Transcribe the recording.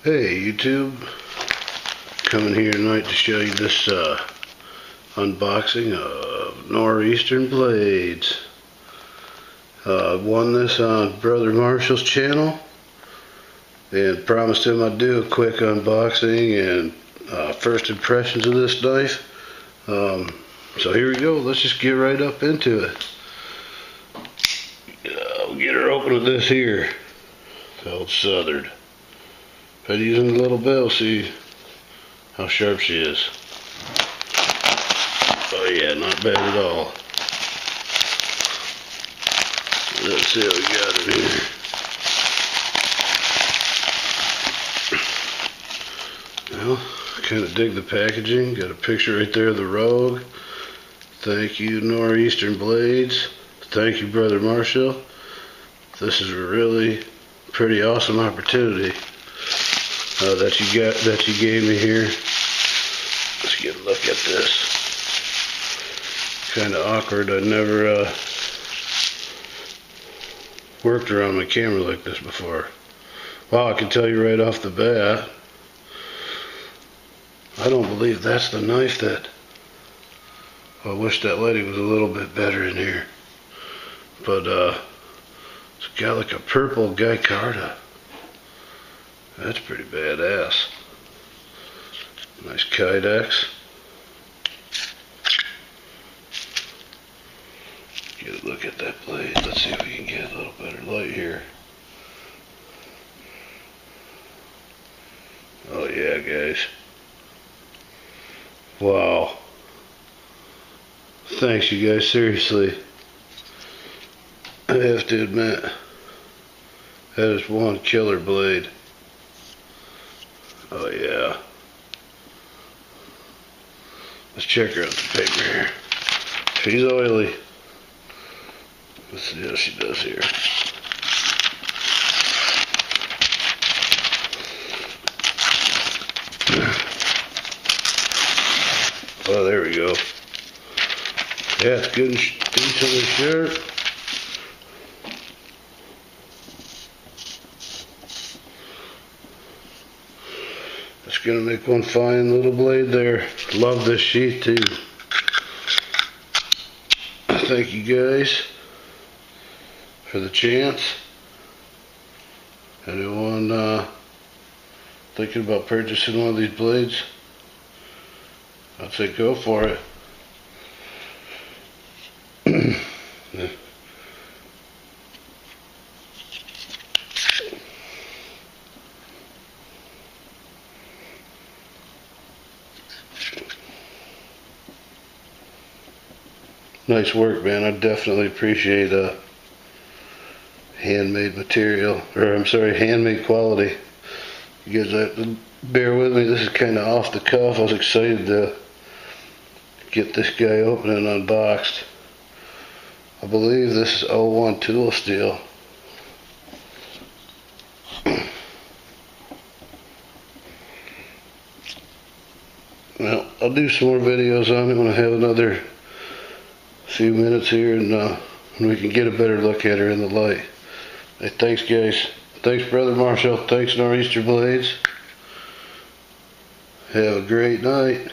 Hey YouTube, coming here tonight to show you this unboxing of Nor'Eastern Blades. Won this on Brother Marshall's channel and promised him I'd do a quick unboxing and first impressions of this knife. So here we go, let's just get right up into it. We'll get her open with this here, the old Southern. If I'd use a little bit, see how sharp she is. Oh yeah, not bad at all. Let's see what we got in here. Well, I kind of dig the packaging. Got a picture right there of the Rogue. Thank you, Nor'Eastern Blades. Thank you, Brother Marshall. This is a really pretty awesome opportunity that you gave me here. Let's get a look at this. Kind of awkward. I never worked around my camera like this before. Wow, I can tell you right off the bat, I don't believe that's the knife that. I wish that lighting was a little bit better in here. But it's got like a purple Gaikarta. That's pretty badass. Nice Kydex. Get a look at that blade. Let's see if we can get a little better light here. Oh yeah, guys. Wow. Thanks you guys, seriously. I have to admit, that is one killer blade. Oh yeah. Let's check her out the paper here. She's oily. Let's see how she does here. Oh, there we go. Yeah, it's good and decently sharp. It's gonna make one fine little blade there. Love this sheath too. Thank you guys for the chance. Anyone thinking about purchasing one of these blades? I'd say go for it. Nice work, man. I definitely appreciate handmade material, or I'm sorry, handmade quality. You guys have to bear with me. This is kind of off the cuff. I was excited to get this guy open and unboxed. I believe this is 01 tool steel. Well, I'll do some more videos on it when I have another few minutes here and we can get a better look at her in the light. Hey, thanks guys. Thanks Brother Marshall. Thanks Nor'Eastern Blades. Have a great night.